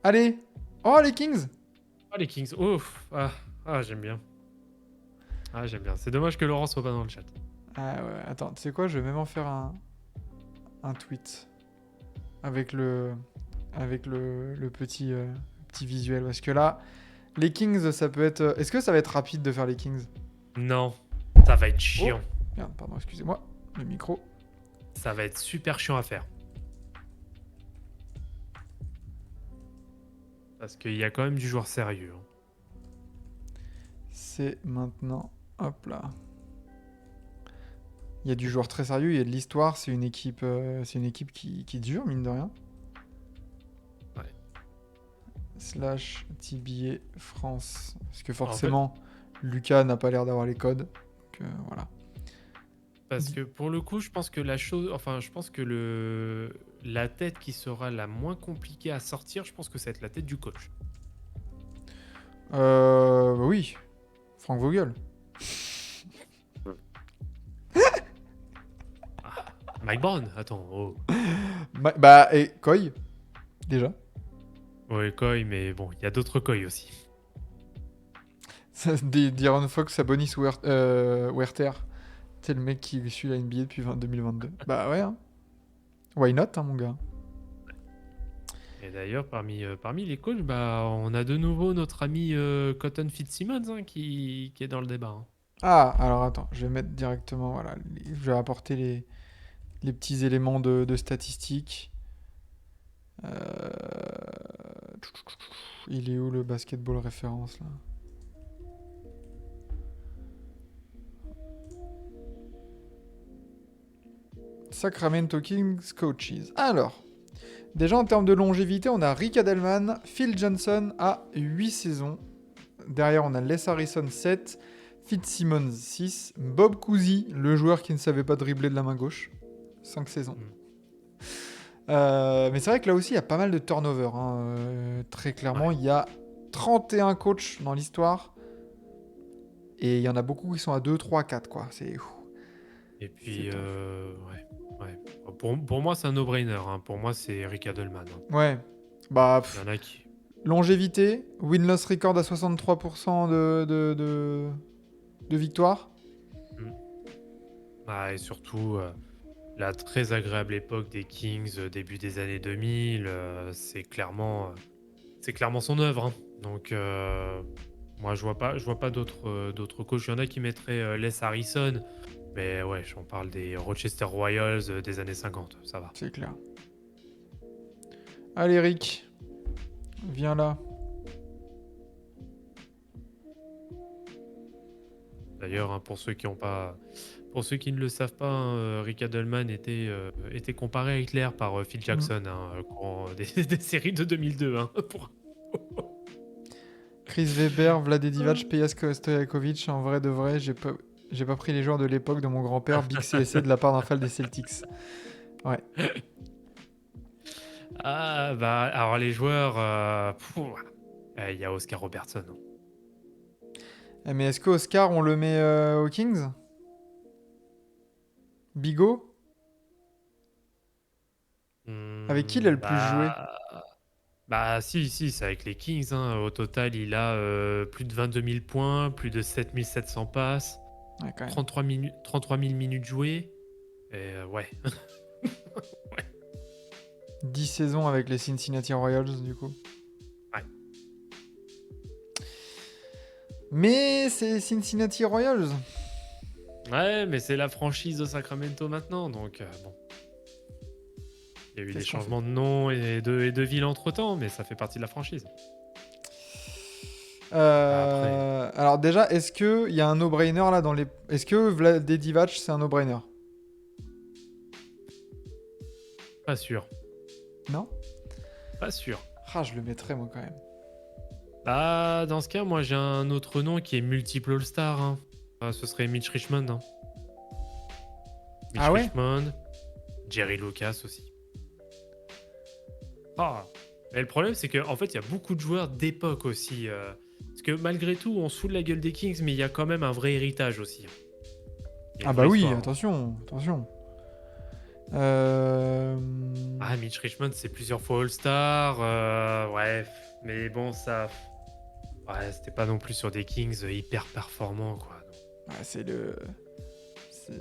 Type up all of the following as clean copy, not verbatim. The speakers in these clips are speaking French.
Allez. Oh, les Kings. Ah, les Kings. Ouf. J'aime bien. J'aime bien. C'est dommage que Laurent soit pas dans le chat. Ah ouais, attends, tu sais quoi, je vais même en faire un tweet avec le petit visuel. Parce que là, les Kings, ça peut être... Est-ce que ça va être rapide de faire les Kings? Non, ça va être Oh, chiant. merde, pardon, excusez-moi. Le micro. Ça va être super chiant à faire. Parce qu'il y a quand même du joueur sérieux. C'est maintenant... Hop là. Il y a du joueur très sérieux, il y a de l'histoire, c'est une équipe qui dure, mine de rien. Ouais. Slash TBA France. Parce que En fait, forcément, Lucas n'a pas l'air d'avoir les codes. Donc, voilà. parce que pour le coup, je pense que la tête qui sera la moins compliquée à sortir, je pense que ça va être la tête du coach. Bah oui. Frank Vogel. Mike Brown, attends. Oh. Et Coy, déjà. Ouais, Koi, mais bon, il y a d'autres Koi aussi. D'Aaron Fox à Bonis Werther. C'est le mec qui suit la NBA depuis 2022. Bah ouais, hein. Why not, hein, mon gars. Et d'ailleurs, parmi les coachs, bah, on a de nouveau notre ami Cotton Fitzsimmons qui est dans le débat. Ah, alors attends, je vais mettre directement, voilà. Je vais apporter les petits éléments de statistiques. Il est où le basketball référence là? Sacramento Kings coaches. Alors, déjà en termes de longévité, on a Rick Adelman, Phil Johnson à 8 saisons. Derrière, on a Les Harrison 7, Fitzsimmons 6, Bob Cousy, le joueur qui ne savait pas dribbler de la main gauche, 5 saisons. Mais c'est vrai que là aussi, il y a pas mal de turnover. Hein. Très clairement, Ouais. il y a 31 coachs dans l'histoire. Et il y en a beaucoup qui sont à 2, 3, 4, quoi. C'est... Et C'est puis, tough. ouais. Pour moi, c'est un no-brainer. Pour moi, c'est Eric Adelman. Ouais. Bah, Il y en a qui. longévité, win-loss record à 63% de victoire. Hmm. Et surtout, la très agréable époque des Kings, début des années 2000, c'est clairement son œuvre. Donc, moi, je vois pas d'autres coachs. Il y en a qui mettraient Les Harrison, mais ouais, on parle des Rochester Royals des années 50, ça va. C'est clair. Allez, Rick, viens là. D'ailleurs, pour ceux qui ne le savent pas, Rick Adelman était comparé à Hitler par Phil Mm. Jackson au courant des séries de 2002. Chris Weber, Vlade Divac, Peja Stojakovic. En vrai de vrai, j'ai pas pris les joueurs de l'époque de mon grand-père, Big CSC, de la part d'un fan des Celtics. Ouais. Bah, alors les joueurs, il y a Oscar Robertson. Mais est-ce qu'Oscar, on le met aux Kings? Bigot? Avec qui il a le plus joué? Si, c'est avec les Kings. Au total, il a plus de 22 000 points, plus de 7 700 passes, Ouais, quand même. 33 000 minutes jouées. Et ouais. 10 saisons avec les Cincinnati Royals, du coup. Ouais. Mais c'est Cincinnati Royals. Ouais, mais c'est la franchise de Sacramento maintenant, donc bon. Il y a eu des Qu'est-ce qu'on fait? changements de nom et de ville entre-temps, mais ça fait partie de la franchise. Après, Alors déjà, est-ce que il y a un no-brainer là dans les... Est-ce que Vlade Divac, c'est un no-brainer? pas sûr. Non? Pas sûr. Ah, je le mettrais moi quand même. Dans ce cas, moi j'ai un autre nom qui est multiple All-Star. Ce serait Mitch Richmond. Mitch Ah ouais? Richmond, Jerry Lucas aussi. Et le problème, c'est qu'en fait, il y a beaucoup de joueurs d'époque aussi. Parce que malgré tout, on se fout de la gueule des Kings, mais il y a quand même un vrai héritage aussi. Il y a Ah une bah vraie oui, histoire. attention, attention. Euh, Ah, Mitch Richmond, c'est plusieurs fois All-Star. Ouais, mais bon, ça. Ouais, c'était pas non plus sur des Kings hyper performants, quoi. ouais,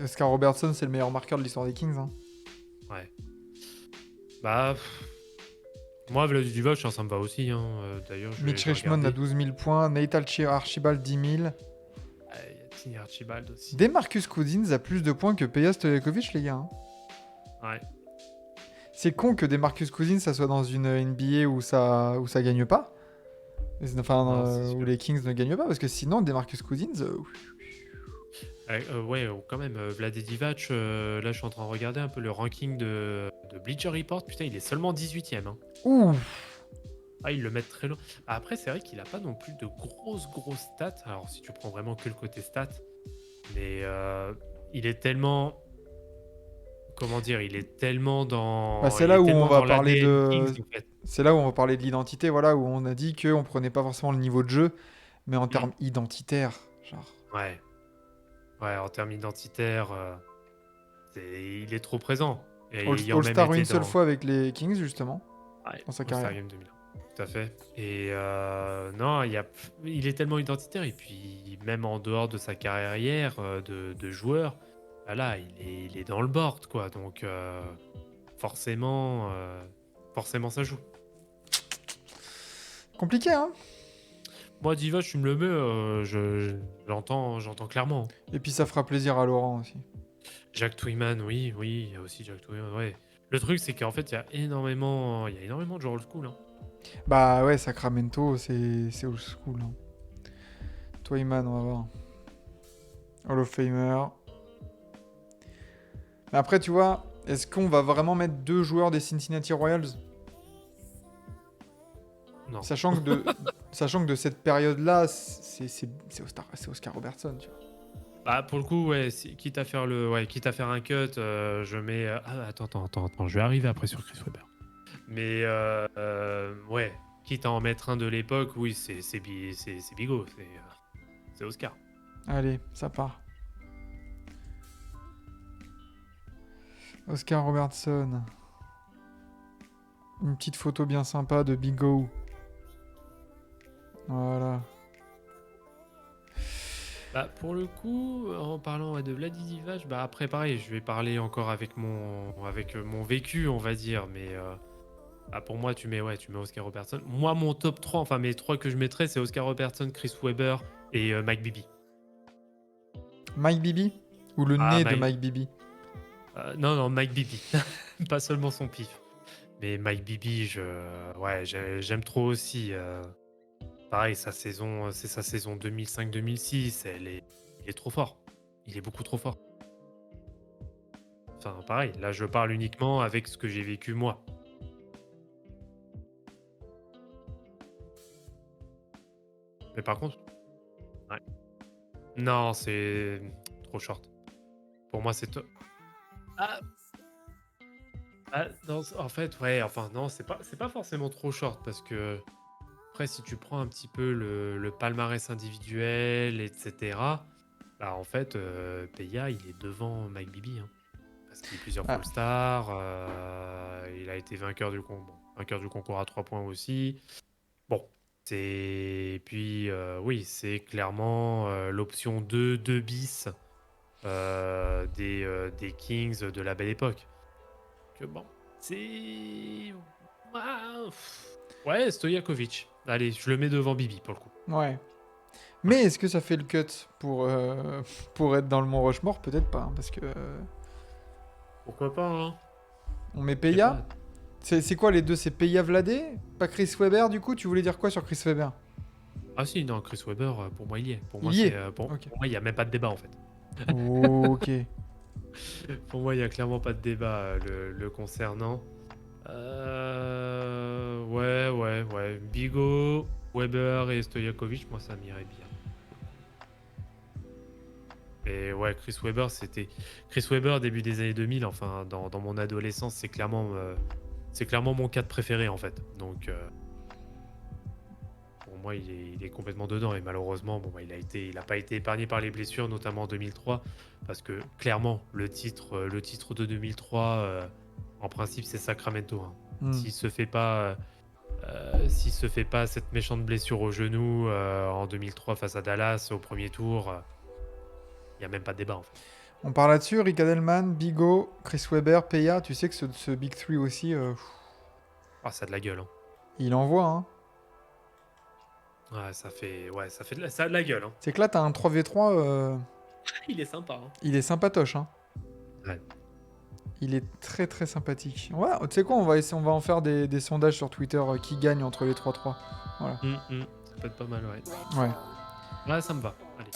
Oscar Robertson, c'est le meilleur marqueur de l'histoire des Kings, hein. Ouais. Bah, moi, Vlad Divac, ça me va aussi. Hein. D'ailleurs, Mitch je vais Richmond a regarder. 12 000 points. Nate Archibald 10 000. Il y a Tiny Archibald aussi. Demarcus Cousins a plus de points que Peja Stojakovic, les gars, hein. Ouais. C'est con que Demarcus Cousins, ça soit dans une NBA où ça gagne pas. Enfin, Non, c'est où sûr. les Kings ne gagnent pas, parce que sinon, Demarcus Cousins, Ouais, quand même, Vlad Divac, là, je suis en train de regarder un peu le ranking de Bleacher Report. Putain, il est seulement 18ème. Hein. ouh, Ah, ils le mettent très loin. Après, c'est vrai qu'il a pas non plus de grosses stats. Alors, si tu prends vraiment que le côté stats, mais il est tellement. Comment dire? Il est tellement bah, dans. c'est Il là est où on tellement va dans parler l'ADN de, Kings, en fait. c'est là où on va parler de l'identité, voilà, où on a dit qu'on prenait pas forcément le niveau de jeu, mais en Hmm. termes identitaires, genre. Ouais. Ouais, en termes identitaires, il est trop présent. Et ayant même All-Star une été seule dans. fois avec les Kings, justement, Ouais, dans sa All-Star carrière. Game 2001. Tout à fait. Et non, il est tellement identitaire. Et puis, même en dehors de sa carrière de joueur, bah là, il est dans le board, quoi. Donc, forcément, ça joue. Compliqué, hein? Moi, Diva, tu me le mets, j'entends clairement. Et puis ça fera plaisir à Laurent aussi. Jack Twyman, oui, il y a aussi Jack Twyman, ouais. Le truc, c'est qu'en fait, il y a énormément de joueurs old school. Hein. Bah ouais, Sacramento, c'est old school, hein. Twyman, on va voir. Hall of Famer. Mais après, tu vois, est-ce qu'on va vraiment mettre deux joueurs des Cincinnati Royals? Non. Sachant que de cette période-là, c'est Oscar Robertson, tu vois. Bah, pour le coup, ouais, quitte à faire un cut, je mets. Attends, je vais arriver après sur Chris Webber. Mais ouais, quitte à en mettre un de l'époque, oui, c'est Bigot, c'est Oscar. Allez, ça part. Oscar Robertson. Une petite photo bien sympa de Big O. Voilà. Bah, pour le coup, en parlant de Vladi Divac, bah après pareil, je vais parler encore avec mon vécu, on va dire, mais pour moi, tu mets Oscar Robertson. Moi, mon top 3, enfin mes 3 que je mettrais, c'est Oscar Robertson, Chris Webber et Mike Bibby. Mike Bibby? Ou le Ah, nez de Mike Bibby? non, Mike Bibby. Pas seulement son pif. Mais Mike Bibby, ouais, j'aime trop aussi. Pareil, c'est sa saison 2005-2006. Il est trop fort. Il est beaucoup trop fort. Enfin, pareil, là, je parle uniquement avec ce que j'ai vécu moi. Mais par contre, ouais. Non, c'est trop short. Pour moi, c'est top. Ah, non, en fait, ouais, enfin, non, c'est pas forcément trop short parce que, après, si tu prends un petit peu le palmarès individuel, etc., bah, en fait, Peja, il est devant Mike Bibby. Hein. Parce qu'il est plusieurs fois Ah, All-Star. Il a été vainqueur du concours à 3 points aussi. Bon, c'est. Puis, oui, c'est clairement l'option 2 bis des Kings de la belle époque. Que bon, c'est. Ouais, Stojakovic. Allez, je le mets devant Bibi pour le coup. ouais. Ouais. Mais est-ce que ça fait le cut pour être dans le Mont Rushmore? Peut-être pas, hein, parce que Pourquoi pas, hein? on met Y a Peja. pas- C'est quoi les deux? C'est Peja Vladé? Pas Chris Webber du coup? Tu voulais dire quoi sur Chris Webber? Ah si, non, Chris Webber, pour moi, il y est. Pour moi, Il y c'est, est. pour Ok. moi, il n'y a même pas de débat en fait. Ok. Pour moi, il n'y a clairement pas de débat le concernant. Ouais. Bigot, Weber et Stojakovic, moi, ça m'irait bien. Et ouais, Chris Webber, début des années 2000, enfin, dans mon adolescence, c'est clairement mon 4 préféré, en fait. Donc, pour pour moi, il est complètement dedans. Et malheureusement, bon, bah, il a pas été épargné par les blessures, notamment en 2003, parce que clairement, le titre de 2003, en principe, c'est Sacramento, hein. Hmm. S'il se fait pas cette méchante blessure au genou en 2003 face à Dallas au premier tour, il y a même pas de débat en fait. On parle là-dessus, Rick Adelman, Bigot, Chris Webber, Peya. Tu sais que ce Big Three aussi, Ah, ça a de la gueule, hein. il envoie. Hein. Ouais, ça a de la gueule, hein. C'est que là, t'as un 3v3, Il est sympa, hein. il est sympatoche. Hein. Ouais. Il est très très sympathique. Ouais, tu sais quoi, on va en faire des sondages sur Twitter qui gagne entre les 3-3. Voilà. Ça peut être pas mal, ouais. Ouais. Ouais, ça me va. Allez.